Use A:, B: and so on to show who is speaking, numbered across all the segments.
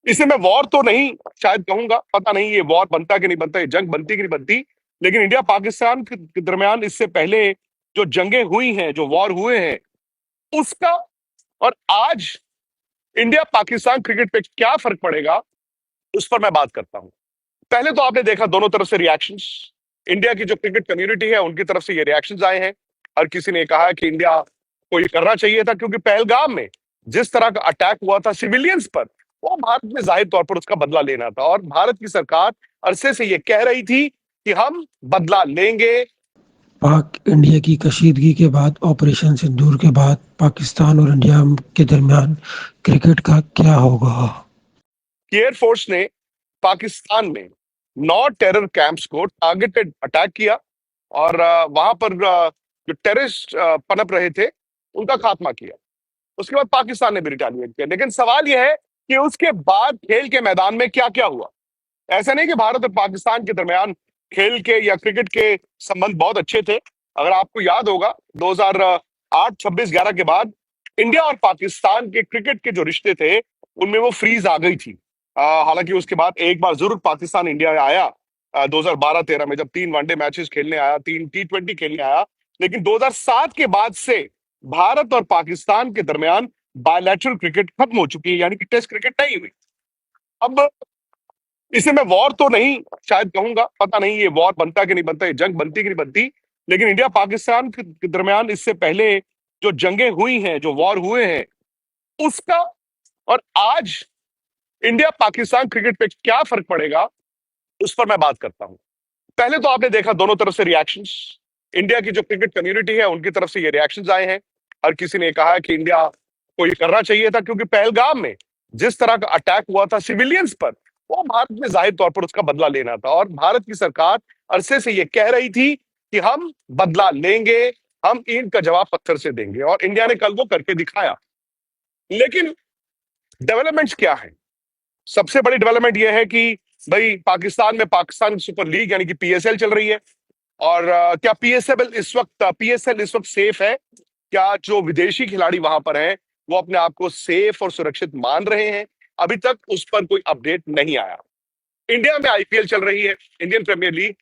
A: इसे मैं वॉर तो नहीं शायद कहूंगा, पता नहीं ये वॉर बनता कि नहीं बनता, ये जंग बनती कि नहीं बनती। लेकिन इंडिया पाकिस्तान के दरमियान इससे पहले जो जंगें हुई हैं, जो वॉर हुए हैं, उसका और आज इंडिया पाकिस्तान क्रिकेट पे क्या फर्क पड़ेगा, उस पर मैं बात करता हूं। पहले तो आपने देखा दोनों तरफ से रिएक्शंस। इंडिया की जो क्रिकेट कम्युनिटी है उनकी तरफ से ये रिएक्शंस आए हैं। हर किसी ने कहा कि इंडिया को ये करना चाहिए था, क्योंकि पहलगाम में जिस तरह का अटैक हुआ था सिविलियंस पर, वो भारत में जाहिर तौर पर उसका बदला लेना था। और भारत की सरकार अरसे से ये कह रही थी कि हम बदला लेंगे।
B: पाक इंडिया की कशीदगी के बाद, ऑपरेशन सिंदूर के बाद पाकिस्तान और इंडिया के दरमियान क्रिकेट का क्या होगा?
A: एयरफोर्स ने पाकिस्तान में 9 टेरर कैंप्स को टारगेटेड अटैक किया और वहां पर जो टेररिस्ट पनप रहे थे उनका खात्मा किया। उसके बाद पाकिस्तान ने भी रिटेलिएट किया। लेकिन सवाल यह है कि उसके बाद खेल के मैदान में क्या क्या हुआ। ऐसा नहीं कि भारत और पाकिस्तान के दरमियान खेल के या क्रिकेट के संबंध बहुत अच्छे थे। अगर आपको याद होगा 2008 26/11 के बाद इंडिया और पाकिस्तान के क्रिकेट के जो रिश्ते थे उनमें वो फ्रीज आ गई थी। हालांकि उसके बाद एक बार जरूर पाकिस्तान इंडिया आया 2012-13 में, जब 3 वनडे मैचेस खेलने आया, 3 T20 खेलने आया। लेकिन 2007 के बाद से भारत और पाकिस्तान के दरमियान बायलैटरल क्रिकेट खत्म हो चुकी है, यानी कि टेस्ट क्रिकेट नहीं हुई। अब इसे मैं वॉर तो नहीं शायद कहूंगा, पता नहीं ये वॉर बनता कि नहीं बनता, ये जंग बनती कि नहीं बनती। लेकिन इंडिया पाकिस्तान के दरमियान इससे पहले जो जंगें हुई हैं, जो वॉर हुए हैं, उसका और आज इंडिया पाकिस्तान क्रिकेट पे क्या फर्क पड़ेगा, उस पर मैं बात करता हूं। पहले तो आपने देखा दोनों तरफ से रिएक्शंस। इंडिया की जो क्रिकेट कम्युनिटी है उनकी तरफ से ये रिएक्शंस आए हैं। हर किसी ने कहा कि इंडिया को ये करना चाहिए था, क्योंकि पहलगाम में जिस तरह का अटैक हुआ था सिविलियंस पर, वो भारत में जाहिर तौर पर उसका बदला लेना था। और भारत की सरकार अरसे से ये कह रही थी कि हम बदला लेंगे, हम ईंट का जवाब पत्थर से देंगे, और इंडिया ने कल वो करके दिखाया। लेकिन डेवलपमेंट्स क्या है? सबसे बड़ी डेवलपमेंट यह है कि भाई पाकिस्तान में पाकिस्तान सुपर लीग यानी कि पीएसएल चल रही है। और क्या पीएसएल इस वक्त सेफ है? क्या जो विदेशी खिलाड़ी वहां पर हैं वो अपने आप को सेफ और सुरक्षित मान रहे हैं? अभी तक उस पर कोई अपडेट नहीं आया। इंडिया में आईपीएल चल रही है, इंडियन प्रीमियर लीग।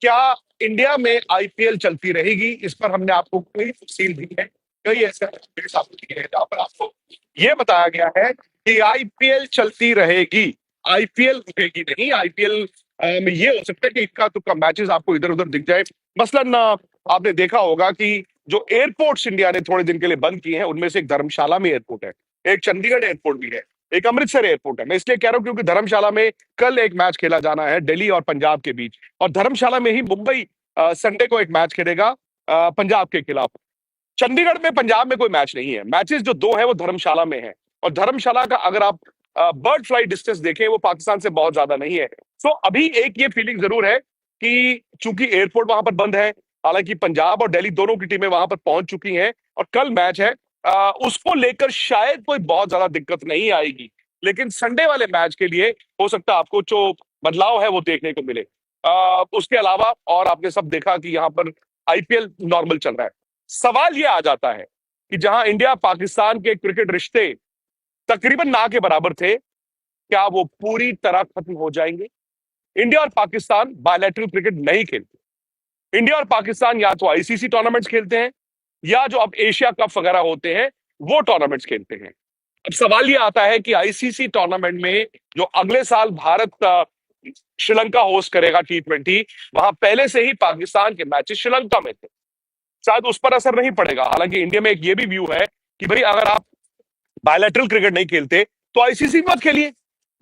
A: क्या इंडिया में आईपीएल चलती रहेगी? इस पर हमने आपको कई तफसील दी है, कई ऐसे अपडेट्स आपको दिए हैं जहां पर आपको ये बताया गया है कि आईपीएल चलती रहेगी, आईपीएल रुकेगी नहीं। आईपीएल में ये हो सकता है कि इक्का तुक्का मैचेस आपको इधर उधर दिख जाए। मसलन आपने देखा होगा कि जो एयरपोर्ट्स इंडिया ने थोड़े दिन के लिए बंद किए हैं उनमें से एक धर्मशाला में एयरपोर्ट है, एक चंडीगढ़ एयरपोर्ट भी है, एक अमृतसर एयरपोर्ट है। मैं इसलिए कह रहा हूं क्योंकि धर्मशाला में कल एक मैच खेला जाना है दिल्ली और पंजाब के बीच, और धर्मशाला में ही मुंबई संडे को एक मैच खेलेगा पंजाब के खिलाफ। चंडीगढ़ में पंजाब में कोई मैच नहीं है। मैचेस जो दो है वो धर्मशाला में है, और धर्मशाला का अगर आप बर्ड फ्लाइट डिस्टेंस देखें वो पाकिस्तान से बहुत ज्यादा नहीं है। सो अभी एक ये फीलिंग जरूर है कि चूंकि एयरपोर्ट वहां पर बंद है, हालांकि पंजाब और दिल्ली दोनों की टीमें वहां पर पहुंच चुकी हैं और कल मैच है, उसको लेकर शायद कोई बहुत ज्यादा दिक्कत नहीं आएगी। लेकिन संडे वाले मैच के लिए हो सकता है आपको जो बदलाव है वो देखने को मिले। उसके अलावा और आपने सब देखा कि यहाँ पर आईपीएल नॉर्मल चल रहा है। सवाल ये आ जाता है कि जहां इंडिया पाकिस्तान के क्रिकेट रिश्ते तकरीबन ना के बराबर थे, क्या वो पूरी तरह खत्म हो जाएंगे? इंडिया और पाकिस्तान बायलैटरल क्रिकेट नहीं खेलते। इंडिया और पाकिस्तान या तो आईसीसी टूर्नामेंट्स खेलते हैं या जो अब एशिया कप वगैरह होते हैं वो टूर्नामेंट्स खेलते हैं। अब सवाल ये आता है कि आईसीसी टूर्नामेंट में जो अगले साल भारत श्रीलंका होस्ट करेगा T20, वहां पहले से ही पाकिस्तान के मैचेस श्रीलंका में थे, शायद उस पर असर नहीं पड़ेगा। हालांकि इंडिया में एक ये भी व्यू है कि भाई अगर आप बायलैटरल क्रिकेट नहीं खेलते तो आईसीसी मत खेलिए,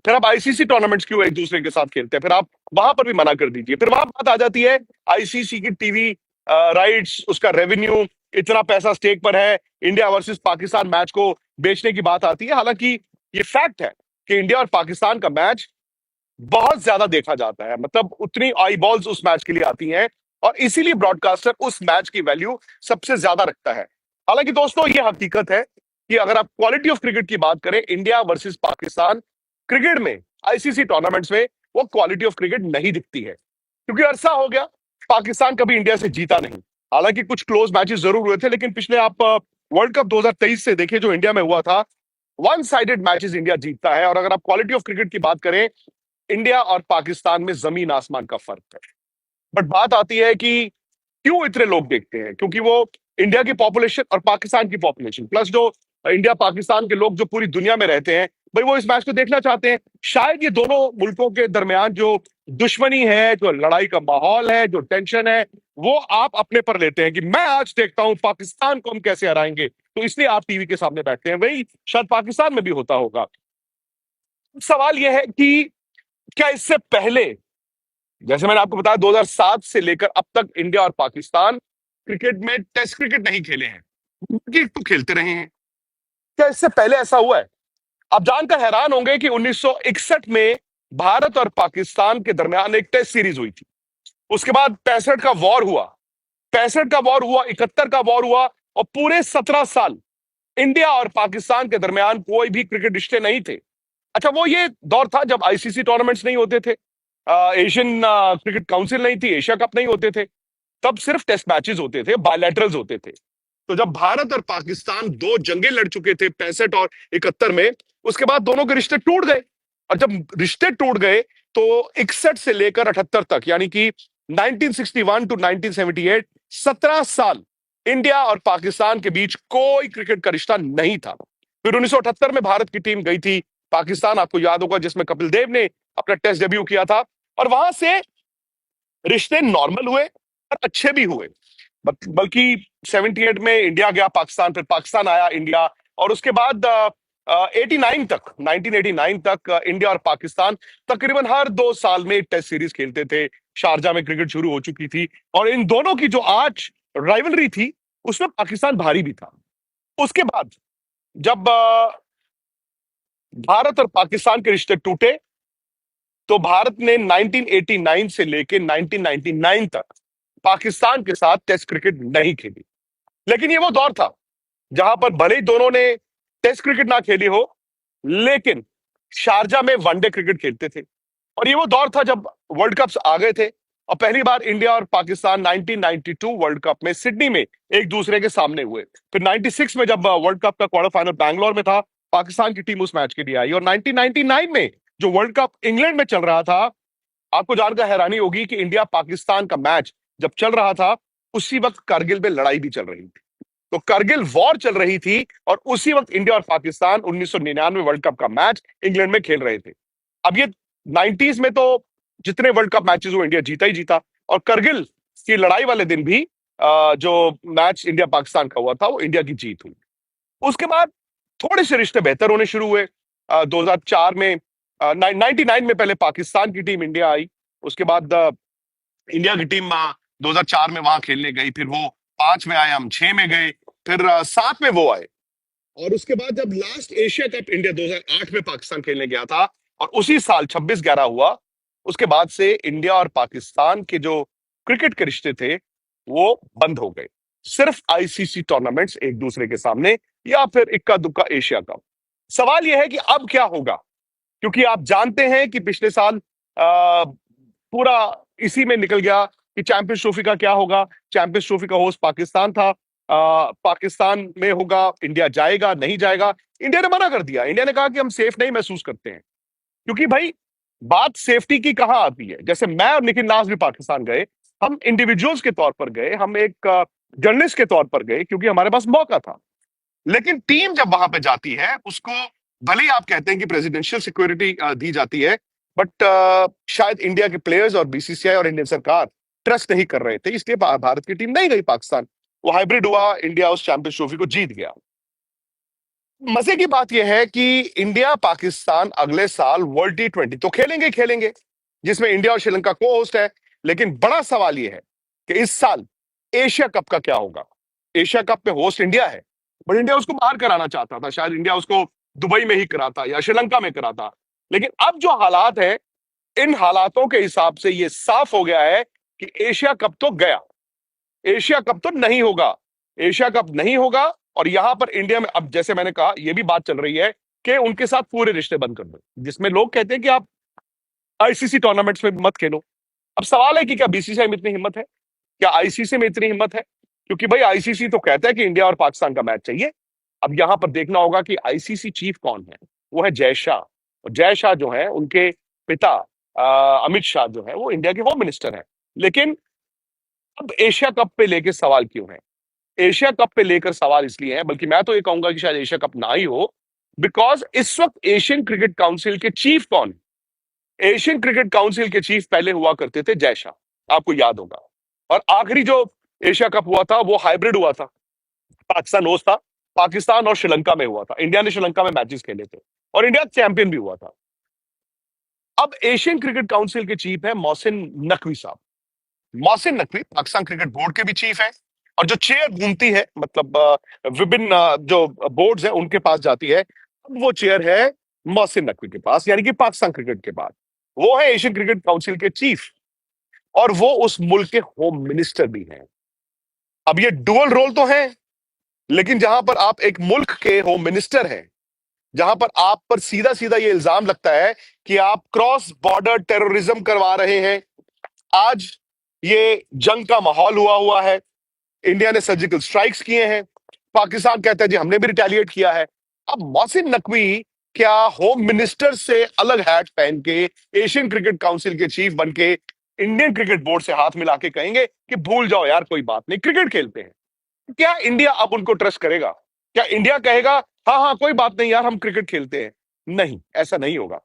A: फिर आप आईसीसी टूर्नामेंट्स क्यों एक दूसरे के साथ खेलते हैं? फिर आप वहां पर भी मना कर दीजिए। फिर वहां बात आ जाती है आईसीसी की टीवी राइट्स, उसका रेवेन्यू, इतना पैसा स्टेक पर है, इंडिया वर्सेस पाकिस्तान मैच को बेचने की बात आती है। हालांकि ये फैक्ट है कि इंडिया और पाकिस्तान का मैच बहुत ज्यादा देखा जाता है, मतलब उतनी आई बॉल्स उस मैच के लिए आती हैं, और इसीलिए ब्रॉडकास्टर उस मैच की वैल्यू सबसे ज्यादा रखता है। हालांकि दोस्तों ये हकीकत है कि अगर आप क्वालिटी ऑफ क्रिकेट की बात करें, इंडिया वर्सेस पाकिस्तान क्रिकेट में आईसीसी टूर्नामेंट्स में वो क्वालिटी ऑफ क्रिकेट नहीं दिखती है, क्योंकि अरसा हो गया पाकिस्तान कभी इंडिया से जीता नहीं। हालांकि कुछ क्लोज मैचेस जरूर हुए थे, लेकिन पिछले आप वर्ल्ड कप 2023 से देखिए जो इंडिया में हुआ था, वन साइडेड मैचेस इंडिया जीतता है। और अगर आप क्वालिटी ऑफ क्रिकेट की बात करें, इंडिया और पाकिस्तान में जमीन आसमान का फर्क है। बट बात आती है कि क्यों इतने लोग देखते हैं? क्योंकि वो इंडिया की पॉपुलेशन और पाकिस्तान की पॉपुलेशन प्लस जो इंडिया पाकिस्तान के लोग जो पूरी दुनिया में रहते हैं, भाई वो इस मैच को देखना चाहते हैं। शायद ये दोनों मुल्कों के दरमियान जो दुश्मनी है, जो लड़ाई का माहौल है, जो टेंशन है, वो आप अपने पर लेते हैं कि मैं आज देखता हूं पाकिस्तान को हम कैसे हराएंगे, तो इसलिए आप टीवी के सामने बैठते हैं। वही शायद पाकिस्तान में भी होता होगा। सवाल यह है कि क्या इससे पहले, जैसे मैंने आपको बताया, 2007 से लेकर अब तक इंडिया और पाकिस्तान क्रिकेट में टेस्ट क्रिकेट नहीं खेले हैं, क्रिकेट तो खेलते रहे हैं। क्या इससे पहले ऐसा हुआ है? आप जानकर हैरान होंगे कि 1961 में भारत और पाकिस्तान के दरमियान एक टेस्ट सीरीज हुई थी। उसके बाद 65 का वॉर हुआ, 65 का वॉर हुआ, 71 का वॉर हुआ, और पूरे 17 साल इंडिया और पाकिस्तान के दरमियान कोई भी क्रिकेट रिश्ते नहीं थे। अच्छा, वो ये दौर था जब आईसीसी टूर्नामेंट्स नहीं होते थे, एशियन क्रिकेट काउंसिल नहीं थी, एशिया कप नहीं होते थे, तब सिर्फ टेस्ट मैचेस होते थे, बायलैटरल्स होते थे। तो जब भारत और पाकिस्तान दो जंगें लड़ चुके थे 65 और 71 में, उसके बाद दोनों के रिश्ते टूट गए। और जब रिश्ते टूट गए तो 61 से लेकर 78 तक, यानी कि 1961 टू 1978, 17 साल इंडिया और पाकिस्तान के बीच कोई क्रिकेट का रिश्ता नहीं था। फिर 1978 में भारत की टीम गई थी पाकिस्तान, आपको याद होगा, जिसमें कपिल देव ने अपना टेस्ट डेब्यू किया था, और वहां से रिश्ते नॉर्मल हुए और अच्छे भी हुए। बल्कि 78 में इंडिया गया पाकिस्तान, फिर पाकिस्तान आया इंडिया, और उसके बाद 89 तक, 1989 तक इंडिया और पाकिस्तान तकरीबन हर 2 साल में टेस्ट सीरीज खेलते थे। शारजा में क्रिकेट शुरू हो चुकी थी, और इन दोनों की जो आज राइवलरी थी उसमें पाकिस्तान भारी भी था। उसके बाद जब भारत और पाकिस्तान के रिश्ते टूटे, तो भारत ने 1989 से लेकर 1999 तक पाकिस्तान के साथ टेस्ट क्रिकेट नहीं खेली। लेकिन ये वो दौर था जहां पर भले ही दोनों ने टेस्ट क्रिकेट ना खेली हो, लेकिन शारजा में वनडे क्रिकेट खेलते थे। और ये वो दौर था जब वर्ल्ड कप्स आ गए थे, और पहली बार इंडिया और पाकिस्तान 1992 वर्ल्ड कप में सिडनी में एक दूसरे के सामने हुए। फिर 96 में जब वर्ल्ड कप का क्वार्टर फाइनल बैंगलोर में था, पाकिस्तान की टीम उस मैच के लिए आई। और 1999 में जो वर्ल्ड कप इंग्लैंड में चल रहा था, आपको जानकर हैरानी होगी कि इंडिया पाकिस्तान का मैच जब चल रहा था, उसी वक्त कारगिल में लड़ाई भी चल रही थी। तो कारगिल वॉर चल रही थी, और उसी वक्त इंडिया और पाकिस्तान 1999 वर्ल्ड कप का मैच इंग्लैंड में खेल रहे थे। अब ये 90s में तो जितने वर्ल्ड कप मैचेस हुए इंडिया जीता ही जीता, और कारगिल की लड़ाई वाले दिन भी जो मैच इंडिया पाकिस्तान का हुआ था वो इंडिया की जीत हुई। उसके बाद थोड़े से रिश्ते बेहतर होने शुरू हुए। 2004 में, 99 में पहले पाकिस्तान की टीम इंडिया आई, उसके बाद इंडिया की टीम 2004 में वहां खेलने गई, फिर वो 5 में आए, हम 6 में गए, फिर 7 में वो आए। और उसके बाद जब लास्ट एशिया कप इंडिया 2008 में पाकिस्तान खेलने गया था, और उसी साल 26/11 हुआ, उसके बाद से इंडिया और पाकिस्तान के जो क्रिकेट के रिश्ते थे वो बंद हो गए। सिर्फ आईसीसी टूर्नामेंट्स एक दूसरे के सामने, या फिर इक्का दुक्का एशिया कप। सवाल यह है कि अब क्या होगा, क्योंकि आप जानते हैं कि पिछले साल पूरा इसी में निकल गया कि चैंपियंस ट्रॉफी का क्या होगा। चैंपियंस ट्रॉफी का होस्ट पाकिस्तान था, पाकिस्तान में होगा, इंडिया जाएगा नहीं जाएगा। इंडिया ने मना कर दिया, इंडिया ने कहा कि हम सेफ नहीं महसूस करते हैं। क्योंकि भाई बात सेफ्टी की कहां आती है, जैसे मैं और निखिल नाज भी पाकिस्तान गए, हम इंडिविजुअल्स के तौर पर गए, हम एक जर्नलिस्ट के तौर पर गए, क्योंकि हमारे पास मौका था। लेकिन टीम जब वहां पे जाती है, उसको भले ही आप कहते हैं कि प्रेसिडेंशियल सिक्योरिटी दी जाती है, बट शायद इंडिया के प्लेयर्स और बीसीसीआई और इंडियन सरकार ट्रस्ट नहीं कर रहे थे, इसलिए भारत की टीम नहीं गई पाकिस्तान। वो हाइब्रिड हुआ, इंडिया उस चैंपियंस ट्रॉफी को जीत गया। मजे की बात यह है कि इंडिया पाकिस्तान अगले साल वर्ल्ड T20 तो खेलेंगे खेलेंगे, जिसमें इंडिया और श्रीलंका को होस्ट है। लेकिन बड़ा सवाल यह है कि इस साल एशिया कप का क्या होगा। एशिया कप में होस्ट इंडिया है, बट इंडिया उसको बाहर कराना चाहता था, शायद इंडिया उसको दुबई में ही कराता या श्रीलंका में कराता। लेकिन अब जो हालात है, इन हालातों के हिसाब से यह साफ हो गया है कि एशिया कप तो गया, एशिया कप तो नहीं होगा, एशिया कप नहीं होगा। और यहां पर इंडिया में अब, जैसे मैंने कहा, यह भी बात चल रही है कि उनके साथ पूरे रिश्ते बंद कर दो, जिसमें लोग कहते हैं कि आप आईसीसी टूर्नामेंट्स में मत खेलो। अब सवाल है कि क्या बीसीसीआई में इतनी हिम्मत है, क्या आईसीसी में इतनी हिम्मत है? क्योंकि भाई आईसीसी तो कहता है कि इंडिया और पाकिस्तान का मैच चाहिए, अब यहां पर देखना होगा कि आईसीसी चीफ कौन है। वो है जय शाह। और जय शाह जो है, उनके पिता अमित शाह जो है, वो इंडिया के होम मिनिस्टर हैं। लेकिन अब एशिया कप पे लेके सवाल क्यों है? एशिया कप पे लेकर सवाल इसलिए है, बल्कि मैं तो ये कहूंगा कि शायद एशिया कप ना ही हो, बिकॉज इस वक्त एशियन क्रिकेट काउंसिल के चीफ कौन? एशियन क्रिकेट काउंसिल के चीफ पहले हुआ करते थे जय शाह, आपको याद होगा। और आखिरी जो एशिया कप हुआ था वो हाइब्रिड हुआ था, पाकिस्तान होस्ट था, पाकिस्तान और श्रीलंका में हुआ था। इंडिया ने श्रीलंका में मैचेस खेले थे और इंडिया चैंपियन भी हुआ था। अब एशियन क्रिकेट काउंसिल के चीफ है मोहसिन नकवी साहब। मोहसिन नकवी पाकिस्तान क्रिकेट बोर्ड के भी चीफ है, और जो चेयर घूमती है, मतलब विभिन्न जो बोर्ड्स हैं उनके पास जाती है, अब वो चेयर है मोहसिन नकवी के पास, यानी कि पाकिस्तान क्रिकेट के बाद वो है एशियन क्रिकेट काउंसिल के चीफ, और वो उस मुल्क के होम मिनिस्टर भी हैं। अब ये डुअल रोल तो है, लेकिन जहां पर आप एक मुल्क के होम मिनिस्टर हैं, जहां पर आप पर सीधा सीधा ये इल्जाम लगता है कि आप क्रॉस बॉर्डर टेररिज्म करवा रहे हैं। आज ये जंग का माहौल हुआ हुआ है, इंडिया ने सर्जिकल स्ट्राइक्स किए हैं, पाकिस्तान कहता है जी हमने भी रिटेलिएट किया है। अब मोहसिन नकवी क्या होम मिनिस्टर से अलग हैट पहन के एशियन क्रिकेट काउंसिल के चीफ बन के इंडियन क्रिकेट बोर्ड से हाथ मिला के कहेंगे कि भूल जाओ यार, कोई बात नहीं, क्रिकेट खेलते हैं? क्या इंडिया अब उनको ट्रस्ट करेगा? क्या इंडिया कहेगा हाँ हाँ कोई बात नहीं यार, हम क्रिकेट खेलते हैं? नहीं, ऐसा नहीं होगा।